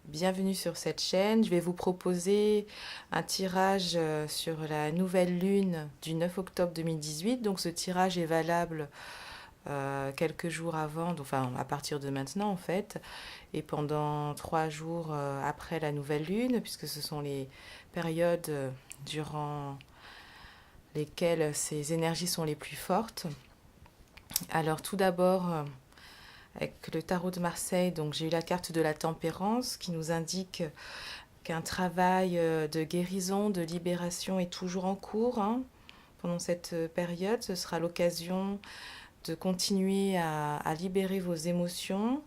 Bienvenue sur cette chaîne. Je vais vous proposer un tirage sur la nouvelle lune du 9 octobre 2018. Donc ce tirage est valable quelques jours avant, enfin à partir de maintenant en fait, et pendant 3 jours après la nouvelle lune, puisque ce sont les périodes durant lesquelles ces énergies sont les plus fortes. Alors tout d'abord, avec le tarot de Marseille, donc j'ai eu la carte de la tempérance qui nous indique qu'un travail de guérison, de libération est toujours en cours, hein. Pendant cette période, ce sera l'occasion de continuer à libérer vos émotions,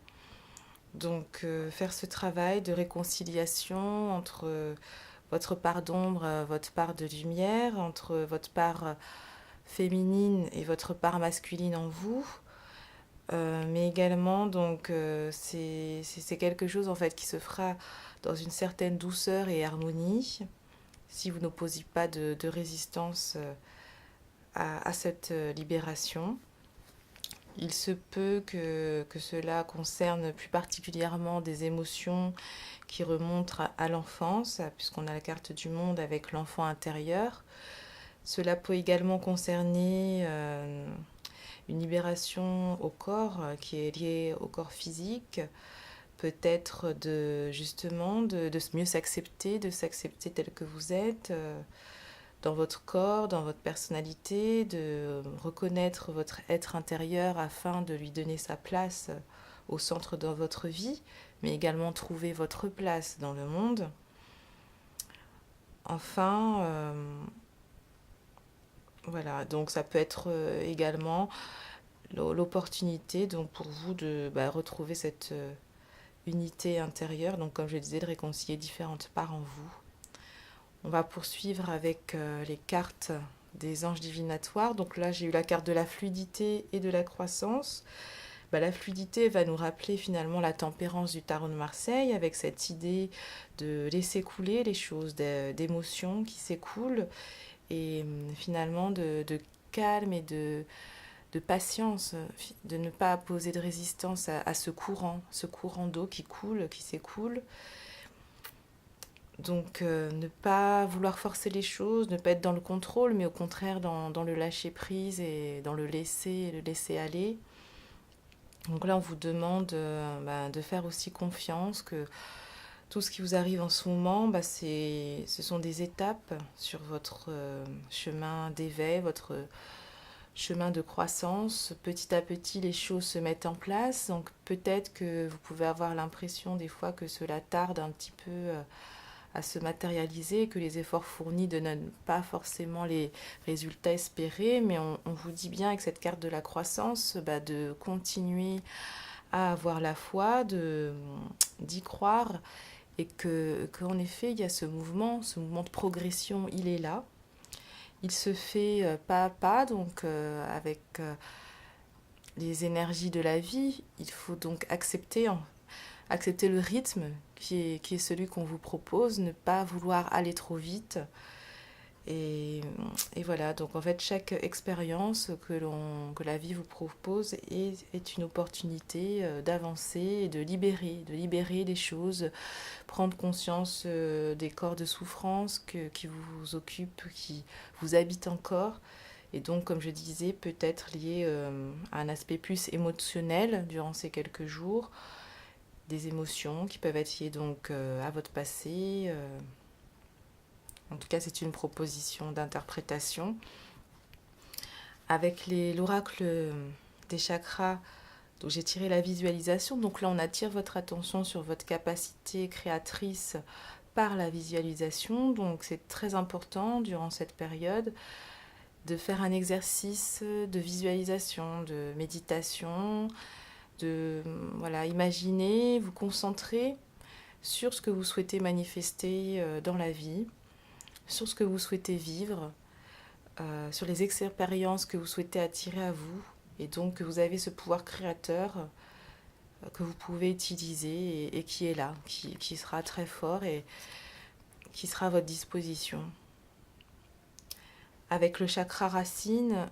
donc faire ce travail de réconciliation entre votre part d'ombre, votre part de lumière, entre votre part féminine et votre part masculine en vous. Mais également, donc, c'est quelque chose en fait qui se fera dans une certaine douceur et harmonie, si vous n'opposez pas de résistance à cette libération. Il se peut que cela concerne plus particulièrement des émotions qui remontent à l'enfance, puisqu'on a la carte du monde avec l'enfant intérieur. Cela peut également concerner une libération au corps qui est liée au corps physique, peut-être justement de mieux s'accepter, de s'accepter tel que vous êtes, dans votre corps, dans votre personnalité, de reconnaître votre être intérieur afin de lui donner sa place au centre de votre vie, mais également trouver votre place dans le monde. Enfin, voilà, donc ça peut être également l'opportunité donc pour vous de retrouver cette unité intérieure, donc comme je disais, de réconcilier différentes parts en vous. On va poursuivre avec les cartes des anges divinatoires. Donc là, j'ai eu la carte de la fluidité et de la croissance. La fluidité va nous rappeler finalement la tempérance du tarot de Marseille, avec cette idée de laisser couler les choses, d'émotions qui s'écoulent, et finalement de calme et de patience, de ne pas poser de résistance à ce courant d'eau qui coule, qui s'écoule. Donc ne pas vouloir forcer les choses, ne pas être dans le contrôle, mais au contraire dans le lâcher prise et dans le laisser aller. Donc là, on vous demande de faire aussi confiance que tout ce qui vous arrive en ce moment, ce sont des étapes sur votre chemin d'éveil, votre chemin de croissance. Petit à petit, les choses se mettent en place. Donc peut-être que vous pouvez avoir l'impression des fois que cela tarde un petit peu à se matérialiser, que les efforts fournis ne donnent pas forcément les résultats espérés, mais on vous dit bien avec cette carte de la croissance de continuer à avoir la foi, d'y croire, et qu'en effet il y a ce mouvement de progression, il est là. Il se fait pas à pas, donc avec les énergies de la vie. Il faut donc accepter le rythme qui est celui qu'on vous propose, ne pas vouloir aller trop vite. Et voilà, donc en fait, chaque expérience que la vie vous propose est une opportunité d'avancer et de libérer des choses, prendre conscience des corps de souffrance qui vous occupent, qui vous habitent encore. Et donc, comme je disais, peut-être lié à un aspect plus émotionnel durant ces quelques jours, des émotions qui peuvent être liées donc à votre passé. En tout cas, c'est une proposition d'interprétation. Avec l'oracle des chakras, donc j'ai tiré la visualisation. Donc là, on attire votre attention sur votre capacité créatrice par la visualisation. Donc c'est très important durant cette période de faire un exercice de visualisation, de méditation, de imaginer, vous concentrer sur ce que vous souhaitez manifester dans la vie, sur ce que vous souhaitez vivre, sur les expériences que vous souhaitez attirer à vous, et donc que vous avez ce pouvoir créateur que vous pouvez utiliser et qui est là, qui sera très fort et qui sera à votre disposition. Avec le chakra racine,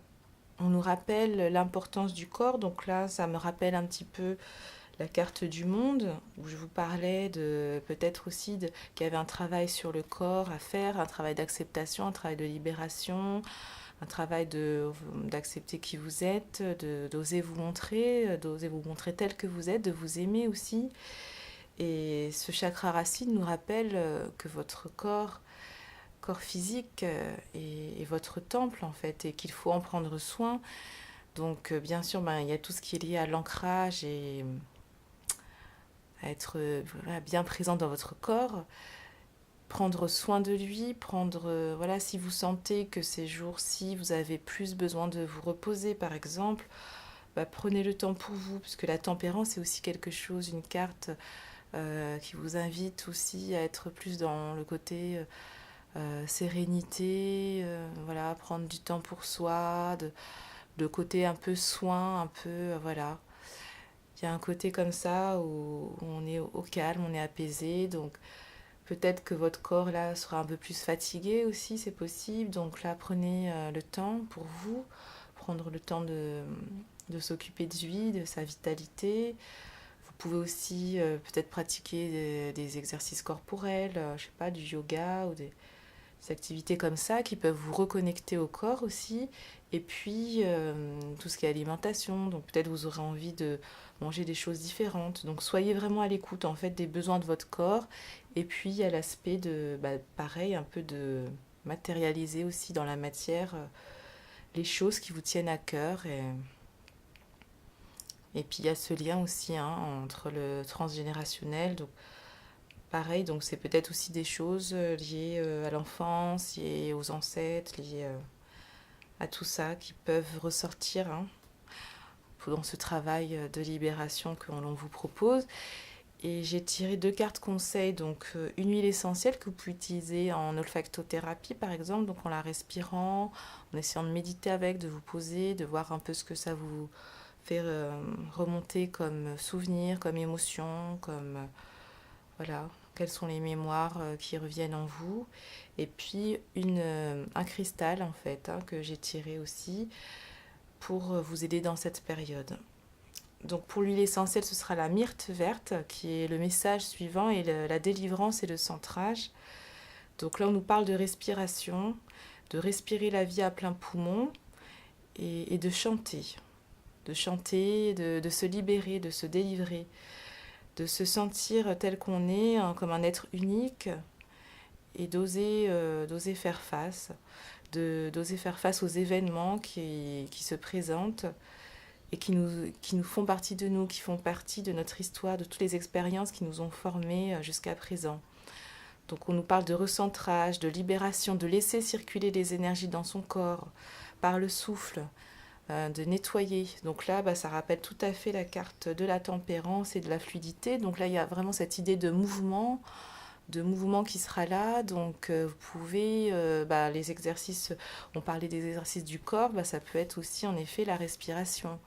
on nous rappelle l'importance du corps, donc là ça me rappelle un petit peu la carte du monde, où je vous parlais de peut-être aussi qu'il y avait un travail sur le corps à faire, un travail d'acceptation, un travail de libération, un travail d'accepter qui vous êtes, d'oser vous montrer tel que vous êtes, de vous aimer aussi. Et ce chakra racine nous rappelle que votre corps physique est votre temple en fait, et qu'il faut en prendre soin. Donc bien sûr, il y a tout ce qui est lié à l'ancrage et à être voilà, bien présent dans votre corps, prendre soin de lui, voilà, si vous sentez que ces jours-ci, vous avez plus besoin de vous reposer, par exemple, prenez le temps pour vous, parce que la tempérance est aussi quelque chose, une carte qui vous invite aussi à être plus dans le côté sérénité, voilà, prendre du temps pour soi, le côté un peu soin, un peu, voilà. Il y a un côté comme ça où on est au calme, on est apaisé, donc peut-être que votre corps là sera un peu plus fatigué aussi, c'est possible. Donc là, prenez le temps pour vous, prendre le temps de s'occuper de lui, de sa vitalité. Vous pouvez aussi peut-être pratiquer des exercices corporels, je sais pas, du yoga ou des activités comme ça qui peuvent vous reconnecter au corps aussi. Et puis tout ce qui est alimentation, donc peut-être vous aurez envie de manger des choses différentes. Donc soyez vraiment à l'écoute en fait des besoins de votre corps. Et puis il y a l'aspect de, pareil, un peu de matérialiser aussi dans la matière les choses qui vous tiennent à cœur. Et puis il y a ce lien aussi entre le transgénérationnel. Donc pareil, donc c'est peut-être aussi des choses liées à l'enfance, liées aux ancêtres, liées à tout ça qui peuvent ressortir dans ce travail de libération que l'on vous propose. Et j'ai tiré 2 cartes conseils, donc une huile essentielle que vous pouvez utiliser en olfactothérapie par exemple, donc en la respirant, en essayant de méditer avec, de vous poser, de voir un peu ce que ça vous fait remonter comme souvenir, comme émotion, comme voilà, quelles sont les mémoires qui reviennent en vous. Et puis un cristal en fait que j'ai tiré aussi pour vous aider dans cette période. Donc pour l'huile essentielle, ce sera la myrte verte qui est le message suivant et la délivrance et le centrage. Donc là, on nous parle de respiration, de respirer la vie à plein poumon et de chanter. De chanter, de se libérer, de se délivrer, de se sentir tel qu'on est, comme un être unique et d'oser faire face, d'oser faire face aux événements qui se présentent et qui nous font partie de nous, qui font partie de notre histoire, de toutes les expériences qui nous ont formés jusqu'à présent. Donc on nous parle de recentrage, de libération, de laisser circuler les énergies dans son corps par le souffle, de nettoyer. Donc là, ça rappelle tout à fait la carte de la tempérance et de la fluidité. Donc là, il y a vraiment cette idée de mouvement qui sera là. Donc vous pouvez, les exercices, on parlait des exercices du corps, ça peut être aussi en effet la respiration.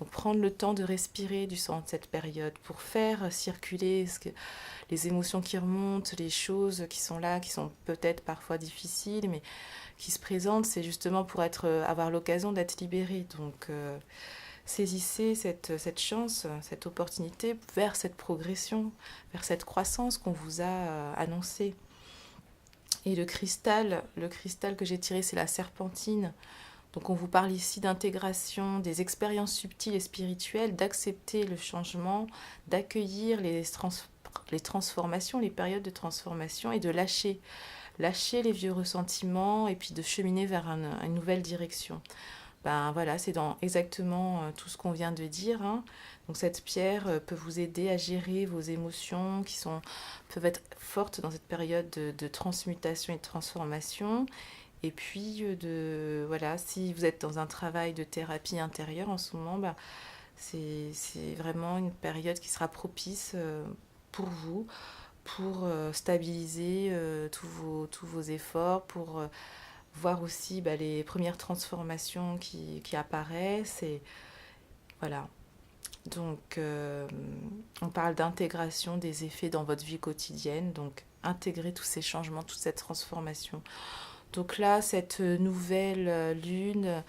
Donc prendre le temps de respirer du sang de cette période pour faire circuler les émotions qui remontent, les choses qui sont là, qui sont peut-être parfois difficiles, mais qui se présentent, c'est justement pour avoir l'occasion d'être libéré. Donc saisissez cette chance, cette opportunité vers cette progression, vers cette croissance qu'on vous a annoncée. Et le cristal que j'ai tiré, c'est la serpentine. Donc on vous parle ici d'intégration, des expériences subtiles et spirituelles, d'accepter le changement, d'accueillir les transformations, les périodes de transformation et de lâcher les vieux ressentiments et puis de cheminer vers une nouvelle direction. Voilà, c'est dans exactement tout ce qu'on vient de dire. Donc cette pierre peut vous aider à gérer vos émotions peuvent être fortes dans cette période de transmutation et de transformation. Et puis, voilà, si vous êtes dans un travail de thérapie intérieure en ce moment, c'est vraiment une période qui sera propice pour vous, pour stabiliser tous vos efforts, pour voir aussi les premières transformations qui apparaissent. Et voilà. Donc, on parle d'intégration des effets dans votre vie quotidienne. Donc, intégrer tous ces changements, toute cette transformation. Donc là, cette nouvelle lune,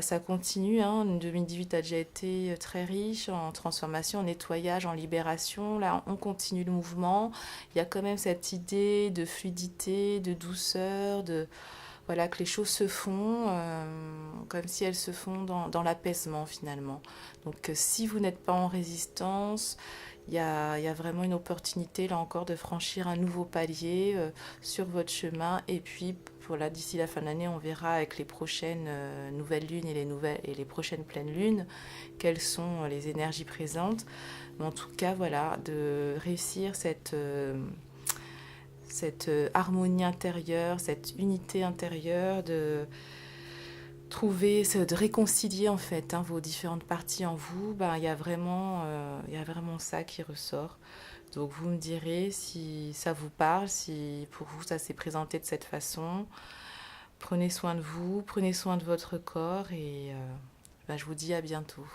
ça continue, hein. 2018 a déjà été très riche en transformation, en nettoyage, en libération. Là, on continue le mouvement. Il y a quand même cette idée de fluidité, de douceur, voilà, que les choses se font comme si elles se font dans l'apaisement finalement. Donc si vous n'êtes pas en résistance, il y a vraiment une opportunité là encore de franchir un nouveau palier sur votre chemin. Et puis voilà, d'ici la fin de l'année, on verra avec les prochaines nouvelles lunes et les prochaines pleines lunes quelles sont les énergies présentes. Mais en tout cas, voilà, de réussir cette harmonie intérieure, cette unité intérieure, de trouver, de réconcilier en fait vos différentes parties en vous, il y a vraiment ça qui ressort. Donc vous me direz si ça vous parle, si pour vous ça s'est présenté de cette façon. Prenez soin de vous, prenez soin de votre corps et je vous dis à bientôt.